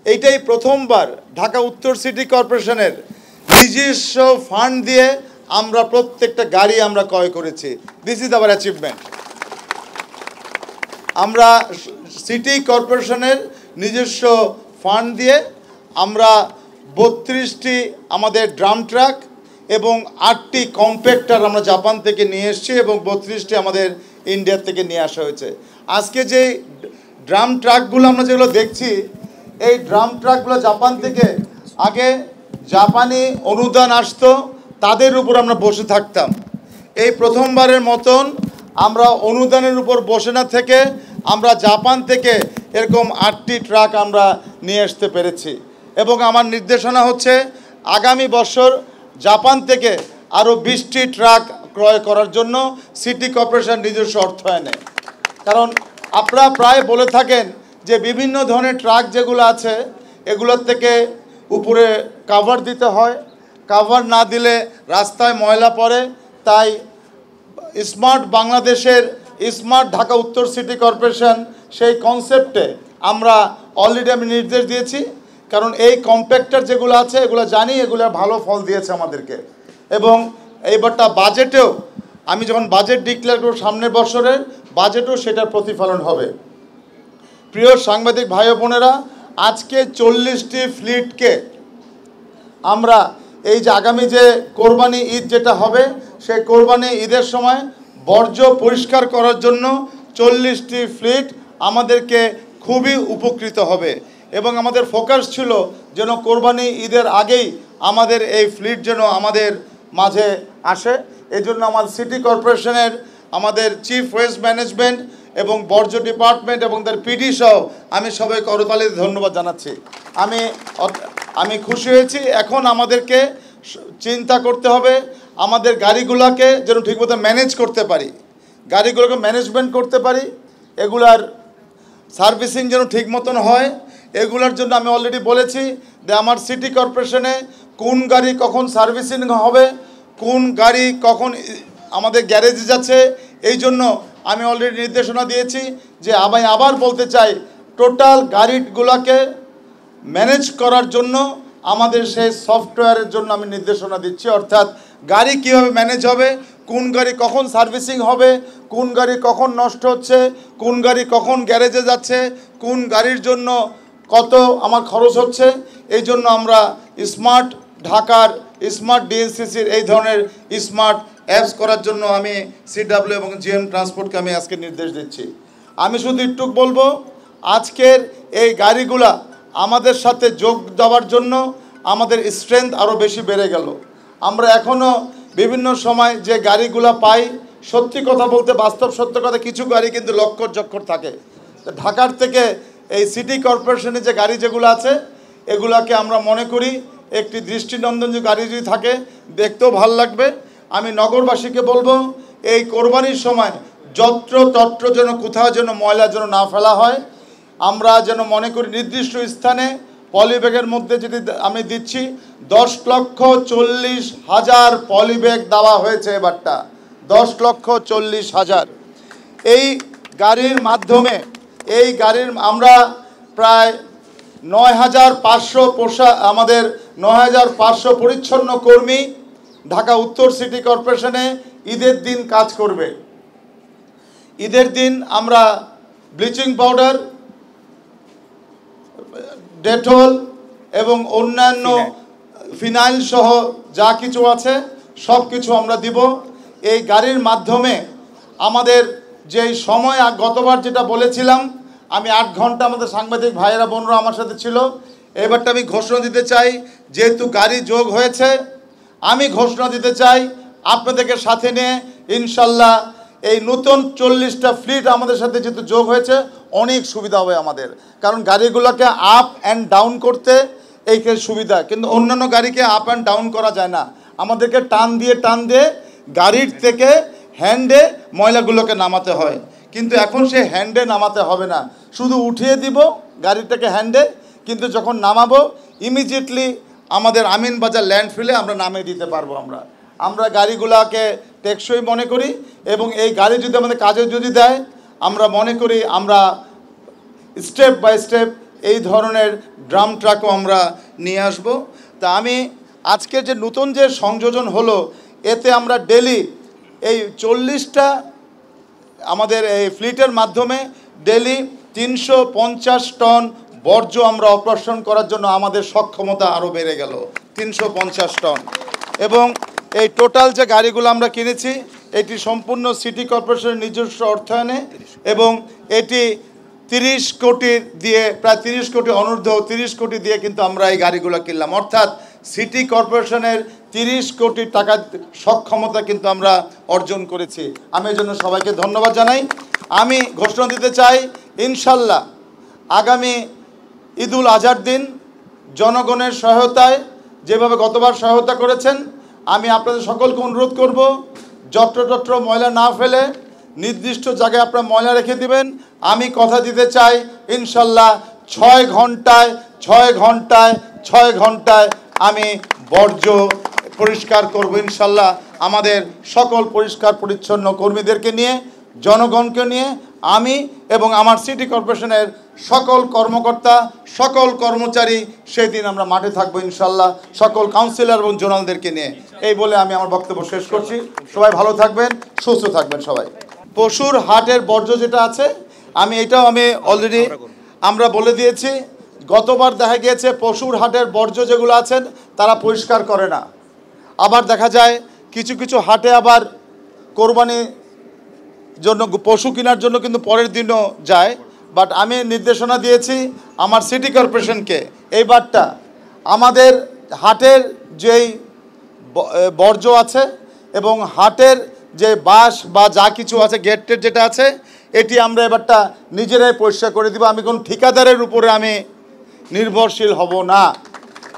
এইটাই প্রথমবার ঢাকা উত্তর সিটি কর্পোরেশনের নিজস্ব ফান্ড দিয়ে আমরা প্রত্যেকটা গাড়ি আমরা ক্রয় করেছি। This is our achievement. আমরা সিটি কর্পোরেশনের নিজস্ব ফান্ড দিয়ে আমরা 32টি আমাদের ড্রাম ট্রাক এবং 8টি কম্প্যাক্টার আমরা জাপান থেকে নিয়ে এসেছি এবং 32টি আমাদের ইন্ডিয়া থেকে নিয়ে আসা হয়েছে। আজকে যে ড্রাম ট্রাকগুলো আমরা যেগুলো দেখছি, এই ড্রাম ট্রাকগুলো জাপান থেকে আগে জাপানি অনুদান আসতো, তাদের উপর আমরা বসে থাকতাম। এই প্রথমবারের মতন আমরা অনুদানের উপর বসে না থেকে আমরা জাপান থেকে এরকম 8টি ট্রাক আমরা নিয়ে আসতে পেরেছি এবং আমার নির্দেশনা হচ্ছে আগামী বছর জাপান থেকে আরও 20টি ট্রাক ক্রয় করার জন্য সিটি কর্পোরেশন নিজস্ব অর্থায়নে। কারণ আপনারা প্রায় বলে থাকেন যে বিভিন্ন ধরনের ট্রাক যেগুলো আছে এগুলোর থেকে উপরে কাভার দিতে হয়, কাভার না দিলে রাস্তায় ময়লা পড়ে। তাই স্মার্ট বাংলাদেশের স্মার্ট ঢাকা উত্তর সিটি কর্পোরেশন সেই কনসেপ্টে আমরা অলরেডি আমি নির্দেশ দিয়েছি। কারণ এই কম্প্যাক্টার যেগুলো আছে এগুলো জানি এগুলো ভালো ফল দিয়েছে আমাদেরকে এবং এইবারটা বাজেটেও আমি যখন বাজেট ডিক্লেয়ার করব সামনের বছরের বাজেটেও সেটার প্রতিফলন হবে। প্রিয় সাংবাদিক ভাই বোনেরা, আজকে 40টি ফ্লিটকে আমরা এই যে আগামী যে কোরবানি ঈদ যেটা হবে সেই কোরবানি ঈদের সময় বর্জ্য পরিষ্কার করার জন্য 40টি ফ্লিট আমাদেরকে খুবই উপকৃত হবে এবং আমাদের ফোকাস ছিল যেন কোরবানি ঈদের আগেই আমাদের এই ফ্লিট যেন আমাদের মাঝে আসে। এই জন্য আমাদের সিটি কর্পোরেশনের আমাদের চিফ ওয়েস্ট ম্যানেজমেন্ট এবং বর্জ্য ডিপার্টমেন্ট এবং তার পিডি সহ আমি সবাই করতালিতে ধন্যবাদ জানাচ্ছি। আমি খুশি হয়েছি। এখন আমাদেরকে চিন্তা করতে হবে আমাদের গাড়িগুলোকে যেন ঠিকমতো ম্যানেজ করতে পারি, গাড়িগুলোকে ম্যানেজমেন্ট করতে পারি, এগুলার সার্ভিসিং যেন ঠিক মতন হয়। এগুলার জন্য আমি অলরেডি বলেছি যে আমার সিটি কর্পোরেশনে কোন গাড়ি কখন সার্ভিসিং হবে, কোন গাড়ি কখন আমাদের গ্যারেজে যাচ্ছে, এই জন্য আমি অলরেডি নির্দেশনা দিয়েছি যে আমি আবার বলতে চাই টোটাল গাড়িগুলোকে ম্যানেজ করার জন্য আমাদের সেই সফটওয়্যারের জন্য আমি নির্দেশনা দিচ্ছি। অর্থাৎ গাড়ি কীভাবে ম্যানেজ হবে, কোন গাড়ি কখন সার্ভিসিং হবে, কোন গাড়ি কখন নষ্ট হচ্ছে, কোন গাড়ি কখন গ্যারেজে যাচ্ছে, কোন গাড়ির জন্য কত আমার খরচ হচ্ছে, এই জন্য আমরা স্মার্ট ঢাকার স্মার্ট ডিএনসিসির এই ধরনের স্মার্ট অ্যাপস করার জন্য আমি সিডব্লিউ এবং জিএম ট্রান্সপোর্টকে আমি আজকে নির্দেশ দিচ্ছি। আমি শুধু একটু বলবো আজকের এই গাড়িগুলা আমাদের সাথে যোগ দেওয়ার জন্য আমাদের স্ট্রেংথ আরও বেশি বেড়ে গেল। আমরা এখনও বিভিন্ন সময় যে গাড়িগুলা পাই, সত্যি কথা বলতে বাস্তব সত্য কথা, কিছু গাড়ি কিন্তু লক্ষ্যর চক্কর থাকে। ঢাকার থেকে এই সিটি কর্পোরেশনের যে গাড়ি যেগুলো আছে এগুলাকে আমরা মনে করি একটি দৃষ্টিনন্দন যে গাড়ি যদি থাকে দেখতেও ভাল লাগবে। আমি নগরবাসীকে বলবো এই কোরবানির সময় যত্রতত্র যেন কোথাও যেন ময়লা যেন না ফেলা হয়। আমরা যেন মনে করি নির্দিষ্ট স্থানে পলিব্যাগের মধ্যে যদি আমি দিচ্ছি 10,40,000 পলিব্যাগ দেওয়া হয়েছে এবারটা, 10,40,000। এই গাড়ির মাধ্যমে আমরা প্রায় 9,500 আমাদের 9,500 পরিচ্ছন্ন কর্মী ঢাকা উত্তর সিটি কর্পোরেশনে ঈদের দিন কাজ করবে। ঈদের দিন আমরা ব্লিচিং পাউডার, ডেটল এবং অন্যান্য ফিনাইল সহ যা কিছু আছে সব কিছু আমরা দিব। এই গাড়ির মাধ্যমে আমাদের যেই সময় গতবার যেটা বলেছিলাম আমি 8 ঘন্টা, আমাদের সাংবাদিক ভাইয়েরা বোনরা আমার সাথে ছিল, এবারটা আমি ঘোষণা দিতে চাই যেহেতু গাড়ি যোগ হয়েছে আমি ঘোষণা দিতে চাই আপনাদেরকে সাথে নিয়ে ইনশাল্লাহ এই নতুন 40টা ফ্লিট আমাদের সাথে যেহেতু যোগ হয়েছে অনেক সুবিধা হবে আমাদের। কারণ গাড়িগুলোকে আপ অ্যান্ড ডাউন করতে এই সুবিধা, কিন্তু অন্যান্য গাড়িকে আপ অ্যান্ড ডাউন করা যায় না, আমাদেরকে টান দিয়ে গাড়ির থেকে হ্যান্ডে ময়লাগুলোকে নামাতে হয়। কিন্তু এখন সে হ্যান্ডে নামাতে হবে না, শুধু উঠিয়ে দিব গাড়িটাকে হ্যান্ডে, কিন্তু যখন নামাবো ইমিডিয়েটলি আমাদের আমিনবাজার ল্যান্ডফিলে আমরা নামিয়ে দিতে পারবো। আমরা গাড়িগুলোকে টেকসই মনে করি এবং এই গাড়ি যদি আমাদের কাজে যদি দেয় আমরা মনে করি আমরা স্টেপ বাই স্টেপ এই ধরনের ড্রাম ট্রাকও আমরা নিয়ে আসব। তা আমি আজকের যে নতুন যে সংযোজন হলো, এতে আমরা ডেলি এই 40টা আমাদের এই ফ্লিটের মাধ্যমে ডেলি 350 টন বর্জ্য আমরা অপারেশন করার জন্য আমাদের সক্ষমতা আরও বেড়ে গেল 350 টন। এবং এই টোটাল যে গাড়িগুলো আমরা কিনেছি এটি সম্পূর্ণ সিটি কর্পোরেশনের নিজস্ব অর্থায়নে, এবং এটি 30 কোটি দিয়ে, প্রায় 30 কোটি অনূর্ধ্ব 30 কোটি দিয়ে কিন্তু আমরা এই গাড়িগুলো কিনলাম। অর্থাৎ সিটি কর্পোরেশনের 30 কোটি টাকা সক্ষমতা কিন্তু আমরা অর্জন করেছি। আমি এই জন্য সবাইকে ধন্যবাদ জানাই। আমি ঘোষণা দিতে চাই, ইনশাল্লাহ আগামী ঈদুল আজহার দিন জনগণের সহায়তায় যেভাবে গতবার সহায়তা করেছেন, আমি আপনাদের সকলকে অনুরোধ করব, যত্র ময়লা না ফেলে নির্দিষ্ট জায়গায় আপনারা ময়লা রেখে দিবেন। আমি কথা দিতে চাই, ইনশাল্লাহ 6 ঘন্টায় আমি বর্জ্য পরিষ্কার করব ইনশাল্লাহ। আমাদের সকল পরিষ্কার পরিচ্ছন্ন কর্মীদেরকে নিয়ে, জনগণকে নিয়ে আমি এবং আমার সিটি কর্পোরেশনের সকল কর্মকর্তা, সকল কর্মচারী সেই দিন আমরা মাঠে থাকবো ইনশাল্লাহ, সকল কাউন্সিলর এবং জোনালদেরকে নিয়ে। এই বলে আমি আমার বক্তব্য শেষ করছি। সবাই ভালো থাকবেন, সুস্থ থাকবেন সবাই। পশুর হাটের বর্জ্য যেটা আছে, আমি অলরেডি আমরা বলে দিয়েছি। গতবার দেখা গিয়েছে পশুর হাটের বর্জ্য যেগুলো আছেন তারা পরিষ্কার করে না। আবার দেখা যায় কিছু কিছু হাটে আবার কোরবানির জন্য পশু কেনার জন্য কিন্তু পরের দিনও যায়। বাট আমি নির্দেশনা দিয়েছি আমার সিটি কর্পোরেশনকে, এইবারটা আমাদের হাটের যেই বর্জ্য আছে এবং হাটের যে বাস বা যা কিছু আছে, গেটের যেটা আছে, এটি আমরা এবারটা নিজেরাই পরিষ্কার করে দিব। আমি কোন ঠিকাদারের উপরে আমি নির্ভরশীল হব না।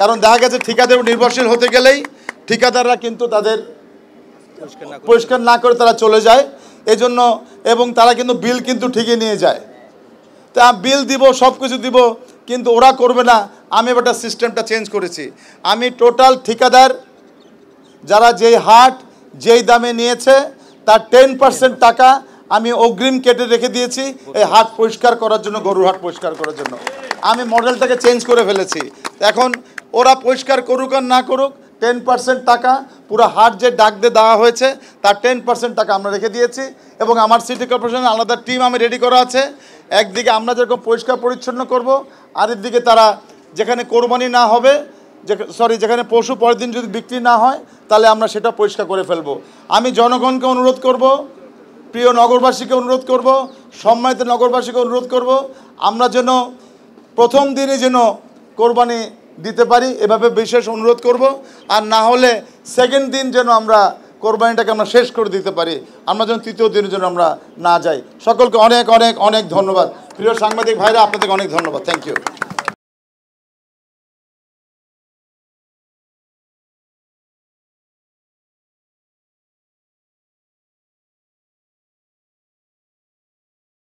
কারণ দেখা গেছে ঠিকাদার নির্ভরশীল হতে গেলেই ঠিকাদাররা কিন্তু তাদের পরিষ্কার না করে তারা চলে যায়, এজন্য। এবং তারা কিন্তু বিল কিন্তু ঠিকই নিয়ে যায়। তা বিল দিব, সব কিছু দিব, কিন্তু ওরা করবে না। আমি এবারটা সিস্টেমটা চেঞ্জ করেছি। আমি টোটাল ঠিকাদার যারা যেই হাট যেই দামে নিয়েছে তার 10% টাকা আমি অগ্রিম কেটে রেখে দিয়েছি এই হাট পরিষ্কার করার জন্য, গরুর হাট পরিষ্কার করার জন্য। আমি মডেলটাকে চেঞ্জ করে ফেলেছি। এখন ওরা পরিষ্কার করুক আর না করুক, 10% টাকা পুরো হাট যে ডাক দিয়ে দেওয়া হয়েছে তার 10% টাকা আমরা রেখে দিয়েছি। এবং আমার সিটি কর্পোরেশনের আলাদা টিম আমি রেডি করা আছে। একদিকে আমরা যেরকম পরিষ্কার পরিচ্ছন্ন করব, আরেক দিকে তারা যেখানে কোরবানি না হবে, যেখানে পশু পরের দিন যদি বিক্রি না হয়, তাহলে আমরা সেটা পরিষ্কার করে ফেলব। আমি জনগণকে অনুরোধ করব, প্রিয় নগরবাসীকে অনুরোধ করব, সম্মানিত নগরবাসীকে অনুরোধ করব, আমরা যেন প্রথম দিনই যেন কোরবানি দিতে পারি, এভাবে বিশেষ অনুরোধ করব। আর না হলে সেকেন্ড দিন যেন আমরা কোরবানিটাকে আমরা শেষ করে দিতে পারি, আমরা যেন তৃতীয় দিনের জন্য আমরা না যাই। সকলকে অনেক অনেক অনেক ধন্যবাদ। প্রিয় সাংবাদিক ভাইরা, আপনাদেরকে অনেক ধন্যবাদ। Thank you.